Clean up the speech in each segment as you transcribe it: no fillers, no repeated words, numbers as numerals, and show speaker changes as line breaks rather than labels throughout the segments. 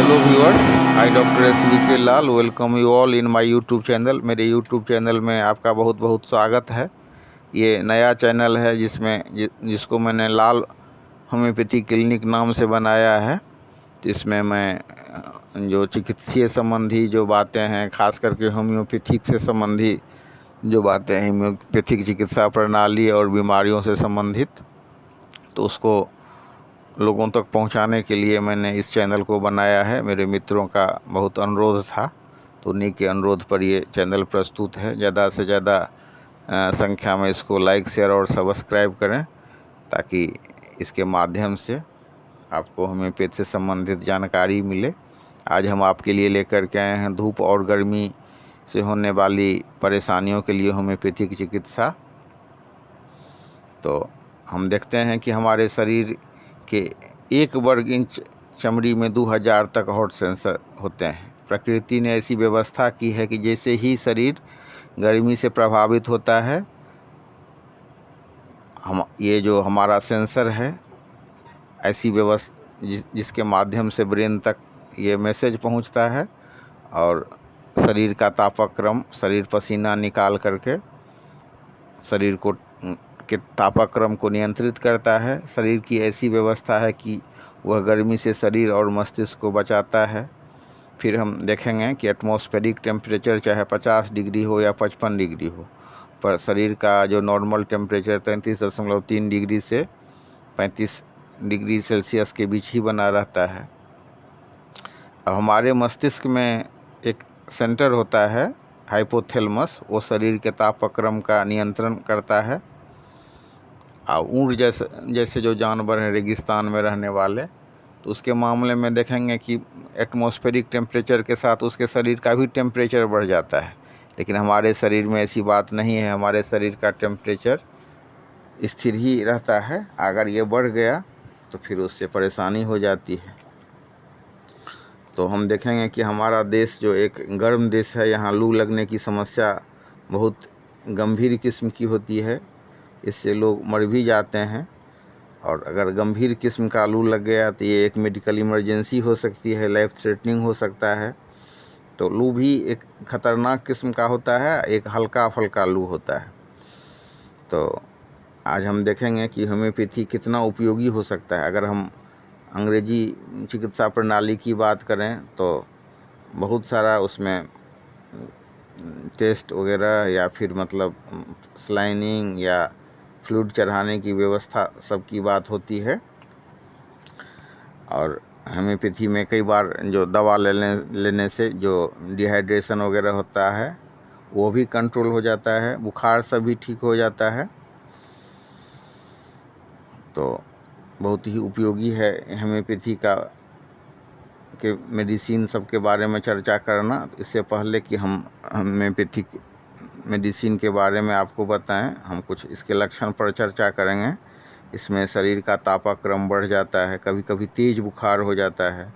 Hello viewers, I doctor SVK Lal welcome you all in my YouTube channel. मेरे YouTube channel में आपका बहुत बहुत स्वागत है। ये नया चैनल है जिसको मैंने लाल होम्योपैथी क्लिनिक नाम से बनाया है। तो इसमें मैं जो चिकित्सीय संबंधी जो बातें हैं, खास करके होम्योपैथिक से संबंधी जो बातें हैं, होम्योपैथिक चिकित्सा प्रणाली और बीमारियों से संबंधित, तो उसको लोगों तक पहुंचाने के लिए मैंने इस चैनल को बनाया है। मेरे मित्रों का बहुत अनुरोध था, तो उन्हीं के अनुरोध पर ये चैनल प्रस्तुत है। ज़्यादा से ज़्यादा संख्या में इसको लाइक, शेयर और सब्सक्राइब करें, ताकि इसके माध्यम से आपको होम्योपैथी से संबंधित जानकारी मिले। आज हम आपके लिए लेकर के आए हैं धूप और गर्मी से होने वाली परेशानियों के लिए होम्योपैथिक चिकित्सा। तो हम देखते हैं कि हमारे शरीर के 1 वर्ग इंच चमड़ी में 2000 तक हॉट सेंसर होते हैं। प्रकृति ने ऐसी व्यवस्था की है कि जैसे ही शरीर गर्मी से प्रभावित होता है, ये जो हमारा सेंसर है, ऐसी व्यवस्था जिसके माध्यम से ब्रेन तक ये मैसेज पहुंचता है और शरीर का तापक्रम, शरीर पसीना निकाल करके शरीर के तापक्रम को नियंत्रित करता है। शरीर की ऐसी व्यवस्था है कि वह गर्मी से शरीर और मस्तिष्क को बचाता है। फिर हम देखेंगे कि एटमॉस्फेरिक टेम्परेचर चाहे 50 डिग्री हो या 55 डिग्री हो, पर शरीर का जो नॉर्मल टेम्परेचर 33.3 डिग्री से 35 डिग्री सेल्सियस के बीच ही बना रहता है। अब हमारे मस्तिष्क में एक सेंटर होता है हाइपोथैलेमस, वो शरीर के तापक्रम का नियंत्रण करता है। और ऊँट जैसे जो जानवर हैं रेगिस्तान में रहने वाले, तो उसके मामले में देखेंगे कि एटमॉस्फेरिक टेम्परेचर के साथ उसके शरीर का भी टेम्परेचर बढ़ जाता है। लेकिन हमारे शरीर में ऐसी बात नहीं है। हमारे शरीर का टेम्परेचर स्थिर ही रहता है। अगर ये बढ़ गया तो फिर उससे परेशानी हो जाती है। तो हम देखेंगे कि हमारा देश जो एक गर्म देश है, यहाँ लू लगने की समस्या बहुत गंभीर किस्म की होती है। इससे लोग मर भी जाते हैं, और अगर गंभीर किस्म का लू लग गया तो ये एक मेडिकल इमरजेंसी हो सकती है, लाइफ थ्रेटनिंग हो सकता है। तो लू भी एक ख़तरनाक किस्म का होता है, एक हल्का फुल्का लू होता है। तो आज हम देखेंगे कि होम्योपैथी कितना उपयोगी हो सकता है। अगर हम अंग्रेजी चिकित्सा प्रणाली की बात करें तो बहुत सारा उसमें टेस्ट वगैरह या फिर मतलब स्लाइनिंग या फ्लूइड चढ़ाने की व्यवस्था सब की बात होती है। और होम्योपैथी में कई बार जो दवा लेने से जो डिहाइड्रेशन वगैरह होता है वो भी कंट्रोल हो जाता है, बुखार सब भी ठीक हो जाता है। तो बहुत ही उपयोगी है होम्योपैथी के मेडिसिन सब के बारे में चर्चा करना। इससे पहले कि हम होम्योपैथिक मेडिसिन के बारे में आपको बताएं, हम कुछ इसके लक्षण पर चर्चा करेंगे। इसमें शरीर का तापक्रम बढ़ जाता है, कभी कभी तेज़ बुखार हो जाता है,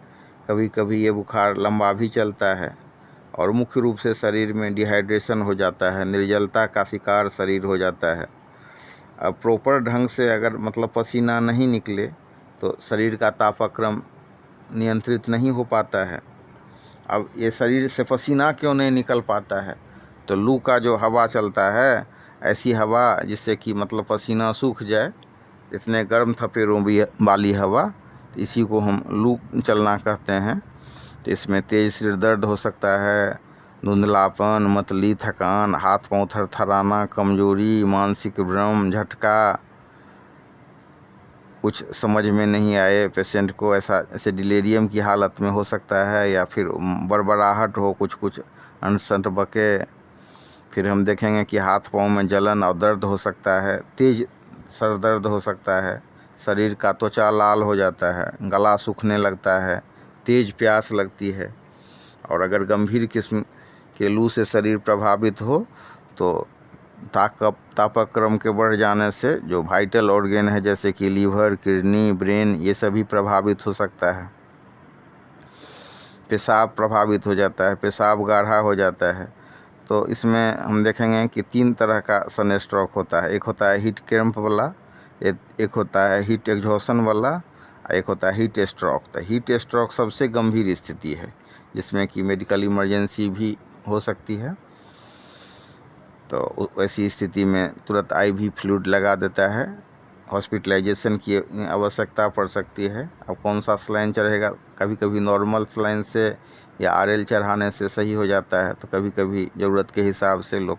कभी कभी ये बुखार लंबा भी चलता है, और मुख्य रूप से शरीर में डिहाइड्रेशन हो जाता है, निर्जलता का शिकार शरीर हो जाता है। अब प्रॉपर ढंग से अगर मतलब पसीना नहीं निकले तो शरीर का तापक्रम नियंत्रित नहीं हो पाता है। अब ये शरीर से पसीना क्यों नहीं निकल पाता है? तो लू का जो हवा चलता है, ऐसी हवा जिससे कि मतलब पसीना सूख जाए, इतने गर्म थपेड़ों वाली हवा, तो इसी को हम लू चलना कहते हैं। तो इसमें तेज सिर दर्द हो सकता है, धुंधलापन, मतली, थकान, हाथ पांव थरथराना, कमजोरी, मानसिक भ्रम, झटका, कुछ समझ में नहीं आए पेशेंट को, ऐसे डिलेरियम की हालत में हो सकता है, या फिर बड़बड़ाहट हो, कुछ कुछ अनसंट बके। फिर हम देखेंगे कि हाथ पांव में जलन और दर्द हो सकता है, तेज सर दर्द हो सकता है, शरीर का त्वचा लाल हो जाता है, गला सूखने लगता है, तेज प्यास लगती है। और अगर गंभीर किस्म के लू से शरीर प्रभावित हो तो तापक्रम के बढ़ जाने से जो वाइटल ऑर्गन है, जैसे कि लीवर, किडनी, ब्रेन, ये सभी प्रभावित हो सकता है। पेशाब प्रभावित हो जाता है, पेशाब गाढ़ा हो जाता है। तो इसमें हम देखेंगे कि 3 तरह का सन स्ट्रोक होता है। एक होता है हीट क्रैम्प वाला, एक होता है हीट एग्जॉशन वाला, एक होता है हीट स्ट्रोक। तो हीट स्ट्रोक सबसे गंभीर स्थिति है जिसमें कि मेडिकल इमरजेंसी भी हो सकती है। तो ऐसी स्थिति में तुरंत IV फ्लूइड लगा देता है, हॉस्पिटलाइजेशन की आवश्यकता पड़ सकती है। अब कौन सा सलाइन चढ़ेगा, कभी कभी नॉर्मल सलाइन से या RL चढ़ाने से सही हो जाता है, तो कभी कभी ज़रूरत के हिसाब से लोग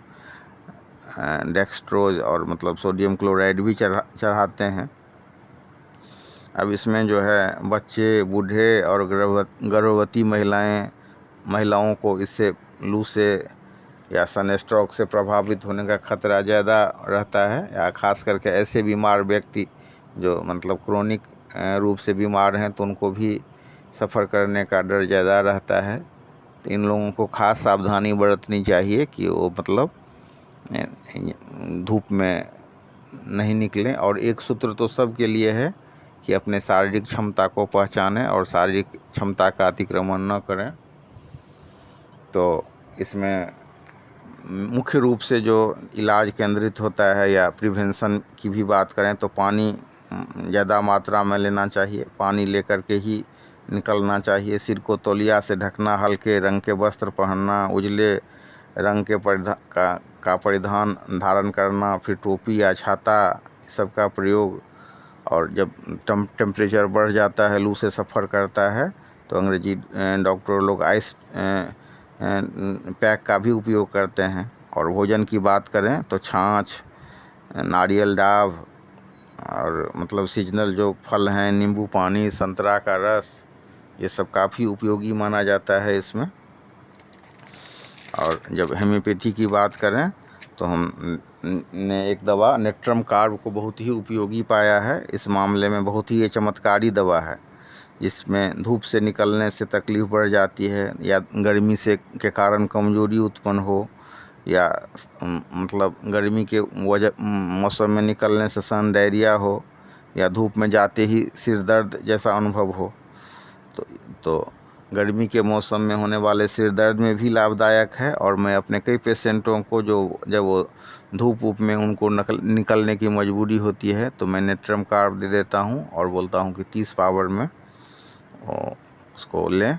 डेक्स्ट्रोज और मतलब सोडियम क्लोराइड भी चढ़ाते हैं। अब इसमें जो है बच्चे, बूढ़े और गर्भवती महिलाओं को इससे लू से या सनस्ट्रोक से प्रभावित होने का खतरा ज़्यादा रहता है, या ख़ास करके ऐसे बीमार व्यक्ति जो मतलब क्रोनिक रूप से बीमार हैं तो उनको भी सफ़र करने का डर ज़्यादा रहता है। तो इन लोगों को खास सावधानी बरतनी चाहिए कि वो मतलब धूप में नहीं निकलें। और एक सूत्र तो सबके लिए है कि अपने शारीरिक क्षमता को पहचानें और शारीरिक क्षमता का अतिक्रमण न करें। तो इसमें मुख्य रूप से जो इलाज केंद्रित होता है या प्रिवेंशन की भी बात करें तो पानी ज़्यादा मात्रा में लेना चाहिए, पानी लेकर के ही निकलना चाहिए। सिर को तौलिया से ढकना, हल्के रंग के वस्त्र पहनना, उजले रंग के परिधान धारण करना, फिर टोपी या छाता सबका प्रयोग। और जब टेम्परेचर बढ़ जाता है, लू से सफ़र करता है, तो अंग्रेजी डॉक्टर लोग आइस पैक का भी उपयोग करते हैं। और भोजन की बात करें तो छाछ, नारियल डाब और मतलब सीजनल जो फल हैं, नींबू पानी, संतरा का रस, ये सब काफ़ी उपयोगी माना जाता है इसमें। और जब हेम्योपैथी की बात करें तो हमने एक दवा नेट्रम कार्ब को बहुत ही उपयोगी पाया है। इस मामले में बहुत ही ये चमत्कारी दवा है, जिसमें धूप से निकलने से तकलीफ़ बढ़ जाती है, या गर्मी से के कारण कमजोरी उत्पन्न हो, या मतलब गर्मी के मौसम में निकलने से सन डायरिया हो, या धूप में जाते ही सिर दर्द जैसा अनुभव हो। तो गर्मी के मौसम में होने वाले सिर दर्द में भी लाभदायक है। और मैं अपने कई पेशेंटों को जो जब वो धूप में उनको निकलने की मजबूरी होती है तो मैं नेट्रम कार्ब दे देता हूँ और बोलता हूँ कि 30 पावर में उसको लें।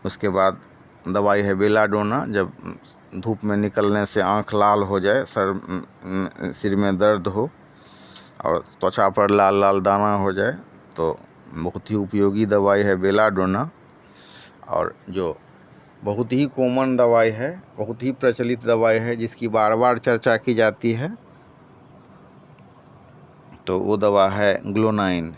उसके बाद दवाई है बेलाडोना। जब धूप में निकलने से आँख लाल हो जाए, सिर में दर्द हो और त्वचा पर लाल लाल दाना हो जाए, तो बहुत ही उपयोगी दवाई है बेलाडोना। और जो बहुत ही कॉमन दवाई है, बहुत ही प्रचलित दवाई है, जिसकी बार बार चर्चा की जाती है, तो वो दवा है ग्लोनाइन,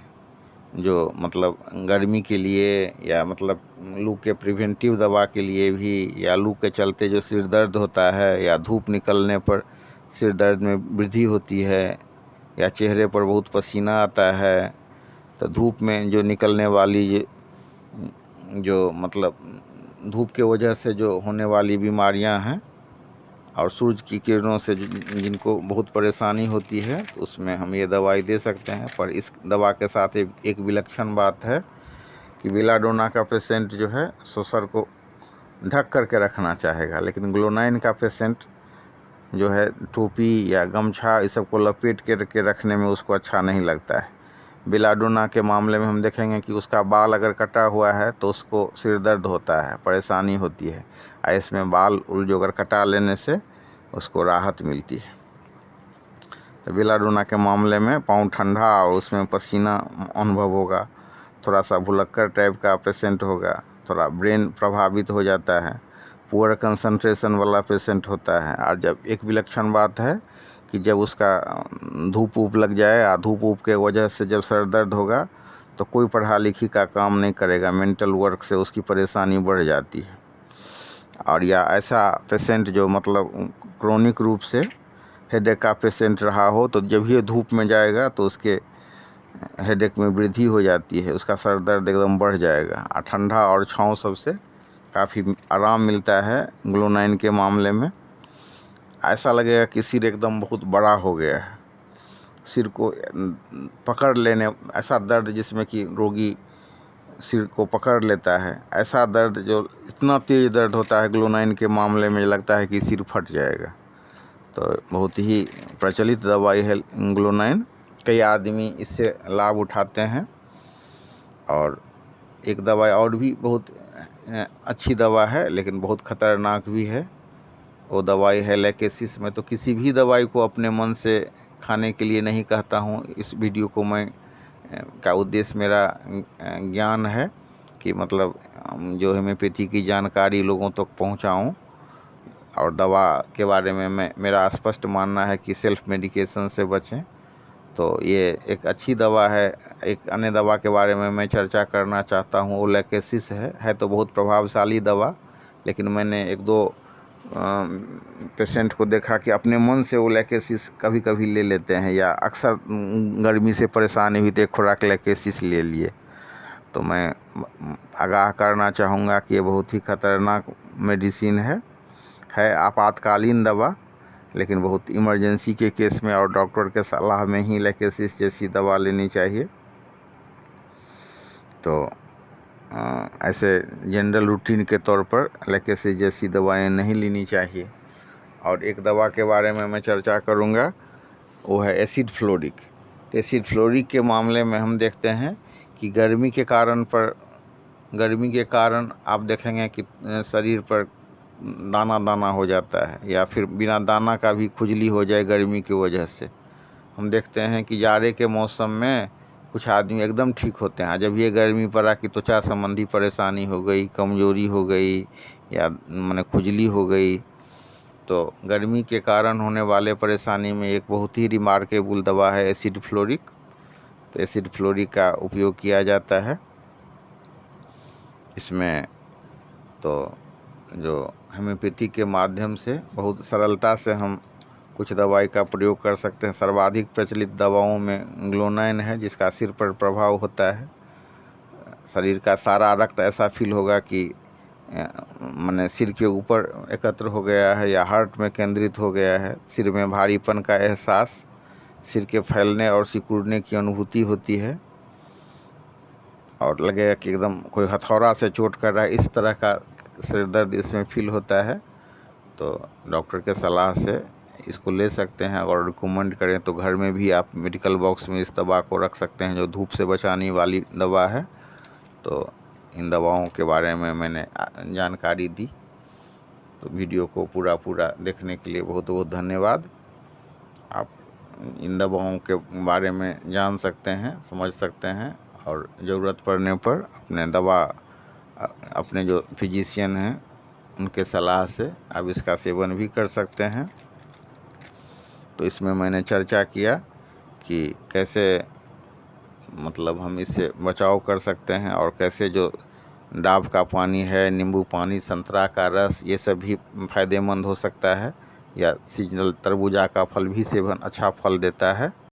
जो मतलब गर्मी के लिए या मतलब लू के प्रिवेंटिव दवा के लिए भी, या लू के चलते जो सिर दर्द होता है या धूप निकलने पर सिर दर्द में वृद्धि होती है, या चेहरे पर बहुत पसीना आता है, तो धूप में जो निकलने वाली जो मतलब धूप के वजह से जो होने वाली बीमारियां हैं और सूरज की किरणों से जिनको बहुत परेशानी होती है, तो उसमें हम ये दवाई दे सकते हैं। पर इस दवा के साथ एक विलक्षण बात है कि बेलाडोना का पेशेंट जो है सर को ढक करके रखना चाहेगा, लेकिन ग्लोनाइन का पेशेंट जो है टोपी या गमछा इस सब को लपेट के रखने में उसको अच्छा नहीं लगता है। बेलाडोना के मामले में हम देखेंगे कि उसका बाल अगर कटा हुआ है तो उसको सिर दर्द होता है, परेशानी होती है। इसमें बाल जो अगर कटा लेने से उसको राहत मिलती है। तो बेलाडोना के मामले में पाँव ठंडा और उसमें पसीना अनुभव होगा, थोड़ा सा भुलक्कर टाइप का पेशेंट होगा, थोड़ा ब्रेन प्रभावित हो जाता है, पुअर कंसंट्रेशन वाला पेशेंट होता है। और जब एक विलक्षण बात है कि जब उसका धूप लग जाए या धूप के वजह से जब सर दर्द होगा तो कोई पढ़ा लिखी का काम नहीं करेगा, मेंटल वर्क से उसकी परेशानी बढ़ जाती है। और या ऐसा पेशेंट जो मतलब क्रोनिक रूप से हेडेक का पेशेंट रहा हो, तो जब ये धूप में जाएगा तो उसके हेडेक में वृद्धि हो जाती है, उसका सर दर्द एकदम बढ़ जाएगा। और ठंडा और छाँव सबसे काफ़ी आराम मिलता है ग्लोनाइन के मामले में। ऐसा लगेगा कि सिर एकदम बहुत बड़ा हो गया है, सिर को पकड़ लेने, ऐसा दर्द जिसमें कि रोगी सिर को पकड़ लेता है, ऐसा दर्द जो इतना तेज़ दर्द होता है ग्लोनाइन के मामले में, लगता है कि सिर फट जाएगा। तो बहुत ही प्रचलित दवाई है ग्लोनाइन। कई आदमी इससे लाभ उठाते हैं। और एक दवाई और भी बहुत अच्छी दवा है लेकिन बहुत ख़तरनाक भी है, वो दवाई है लैकेसिस। में तो किसी भी दवाई को अपने मन से खाने के लिए नहीं कहता हूँ। इस वीडियो को मैं का उद्देश्य मेरा ज्ञान है कि मतलब जो होम्योपैथी की जानकारी लोगों तक पहुँचाऊँ। और दवा के बारे में मेरा स्पष्ट मानना है कि सेल्फ मेडिकेशन से बचें। तो ये एक अच्छी दवा है। एक अन्य दवा के बारे में मैं चर्चा करना चाहता हूँ, वो लैकेसिस है तो बहुत प्रभावशाली दवा। लेकिन मैंने एक दो पेशेंट को देखा कि अपने मन से वो लैकेसिस कभी कभी ले लेते हैं, या अक्सर गर्मी से परेशान हुई तो एक खुराक लैकेसिस ले लिए। तो मैं आगाह करना चाहूँगा कि ये बहुत ही खतरनाक मेडिसिन है आपातकालीन दवा, लेकिन बहुत इमरजेंसी के केस में और डॉक्टर के सलाह में ही लैकेसिस जैसी दवा लेनी चाहिए। तो ऐसे जनरल रूटीन के तौर पर लैकेसिस जैसी दवाएं नहीं लेनी चाहिए। और एक दवा के बारे में मैं चर्चा करूंगा, वो है एसिड फ्लोरिक। तो एसिड फ्लोरिक के मामले में हम देखते हैं कि गर्मी के कारण आप देखेंगे कि शरीर पर दाना दाना हो जाता है, या फिर बिना दाना का भी खुजली हो जाए गर्मी की वजह से। हम देखते हैं कि जाड़े के मौसम में कुछ आदमी एकदम ठीक होते हैं, जब ये गर्मी पड़ा कि त्वचा संबंधी परेशानी हो गई, कमजोरी हो गई, या माने खुजली हो गई। तो गर्मी के कारण होने वाले परेशानी में एक बहुत ही रिमार्केबल दवा है एसिड फ्लोरिक। तो एसिड फ्लोरिक का उपयोग किया जाता है इसमें। तो जो होम्योपैथी के माध्यम से बहुत सरलता से हम कुछ दवाई का प्रयोग कर सकते हैं। सर्वाधिक प्रचलित दवाओं में ग्लोनाइन है, जिसका सिर पर प्रभाव होता है। शरीर का सारा रक्त ऐसा फील होगा कि माने सिर के ऊपर एकत्र हो गया है या हार्ट में केंद्रित हो गया है। सिर में भारीपन का एहसास, सिर के फैलने और सिकुड़ने की अनुभूति होती है, और लगेगा कि एकदम कोई हथौड़ा से चोट कर रहा है, इस तरह का सिर दर्द इसमें फील होता है। तो डॉक्टर के सलाह से इसको ले सकते हैं। और रिकमेंड करें तो घर में भी आप मेडिकल बॉक्स में इस दवा को रख सकते हैं, जो धूप से बचाने वाली दवा है। तो इन दवाओं के बारे में मैंने जानकारी दी। तो वीडियो को पूरा देखने के लिए बहुत बहुत धन्यवाद। आप इन दवाओं के बारे में जान सकते हैं, समझ सकते हैं, और ज़रूरत पड़ने पर अपने जो फिजिशियन हैं उनके सलाह से आप इसका सेवन भी कर सकते हैं। तो इसमें मैंने चर्चा किया कि कैसे मतलब हम इससे बचाव कर सकते हैं, और कैसे जो डाब का पानी है, नींबू पानी, संतरा का रस, ये सब भी फ़ायदेमंद हो सकता है, या सीजनल तरबूजा का फल भी सेवन अच्छा फल देता है।